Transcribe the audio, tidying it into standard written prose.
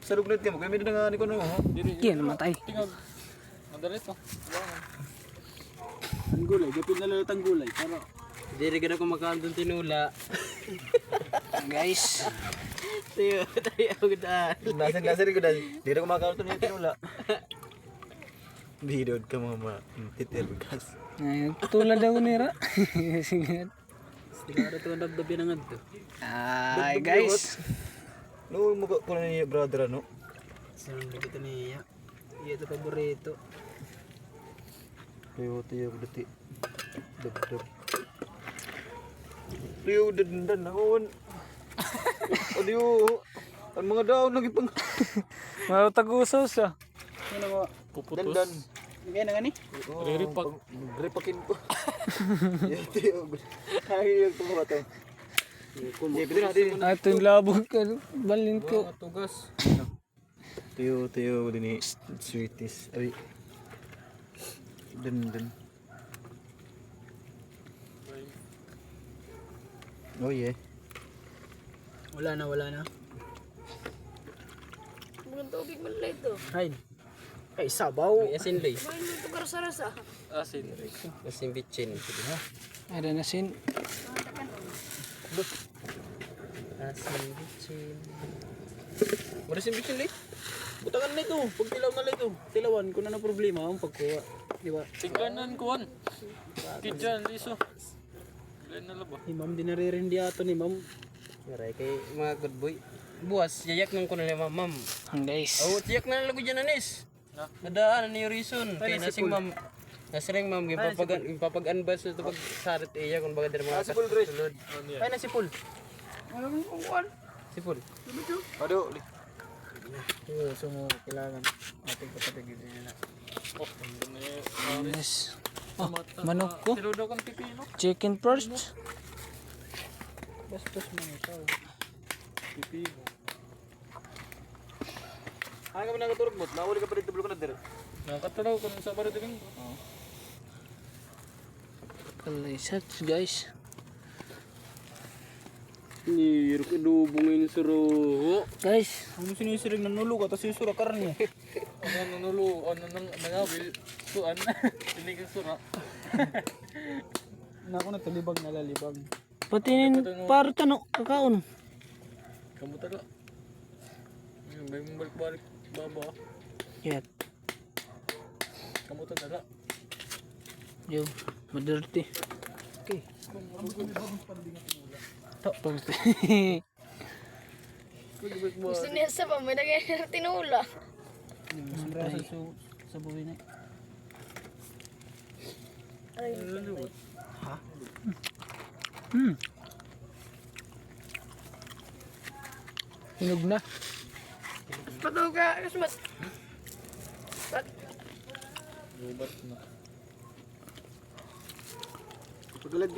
Sa lugnet ka mo, kaya may nga ni ko no. Yan, matay. Tingog. Madalit to. Ang gulay, gapit na lalat ang gulay. Pero, Hindi rin ako makakantong tinula. Guys. Tayo agad. Nasa rin ko dahil. Di na kumakaroon niya tinula. Bidod ka mga titir gas. Ay, tulad daw nira. Sige. Siguro ito ang nagdabi na nga ito. Ay, guys. No, mukha ko na niya brother ano. Saan na kita niya? Iya ito paborito. Tiyo dati. Dab. Tiyo dandan naon. Adiyo. Ang mga daw nagipang Matag-usaw siya. sino ko? Puputos. dandan. Ngayon na nga ni? Riripak. Gripakin ko. Tiyo. Kaya yung pumato. Hindi, pwede natin. Ito yung labog ka. Balin ko. Tugas. Tiyo din ni sweeties. Ay. Dan. Oh yeah. Wala na. Bukan tubig man lang ito. Kain. Ay, sabaw. May asin lay. Main mo ito karasa-rasa. Asin. Asin bitchin. Ada na sin. Asin bitchin. Wala asin bitchin lay. Butangan na ito. Pag tilaw na lang ito. Tilawan ko na problema ang pagkuha. Di ba? Tingkanan kuhan. Tidyan, liso. Bilain na labo. Ni ma'am, di naririndi ato ni ma'am. Maray kay mga good boy. Buwas, yayak nang ko na ni ma'am. Guys. Oh, tiyak na lago dyan anis. Nadaan na yung reason. Kaya nasing ma'am. Nasring ma'am, ipapag-unbus ito pag sarit iya kung baga din mga kasulod. Kaya na si Paul. Si Paul. Ado. So, kailangan ating kapatid nila. Oh, ano eh. Yes. Oh, manok ko. Tilo daw kang pipino. Chicken first. Bastos mo ito. Pipino. Ano ka ba nakaturog mo? Nawali ka pa dito bulok na dito. Nakatalaw ko sa barito king. Kalisats, guys. Niro ko dubungin suro. Guys. Ang sinisirig na nulo ka, tapos yung sura karne. Ano nanulo, ano nang nangabil. Suan. Hindi kang sura. Nako na talibag na lalibag. Patinin para tanong kakaon. Kamu taga. May balik baba. Yat. Kamu taga. Yo, madirty. Okay. Gusto niya sa pa, may nagay tinula. Sumbrasa sa buhay na. Hinog na. Patuga, Christmas. Gubat na. Pagkalad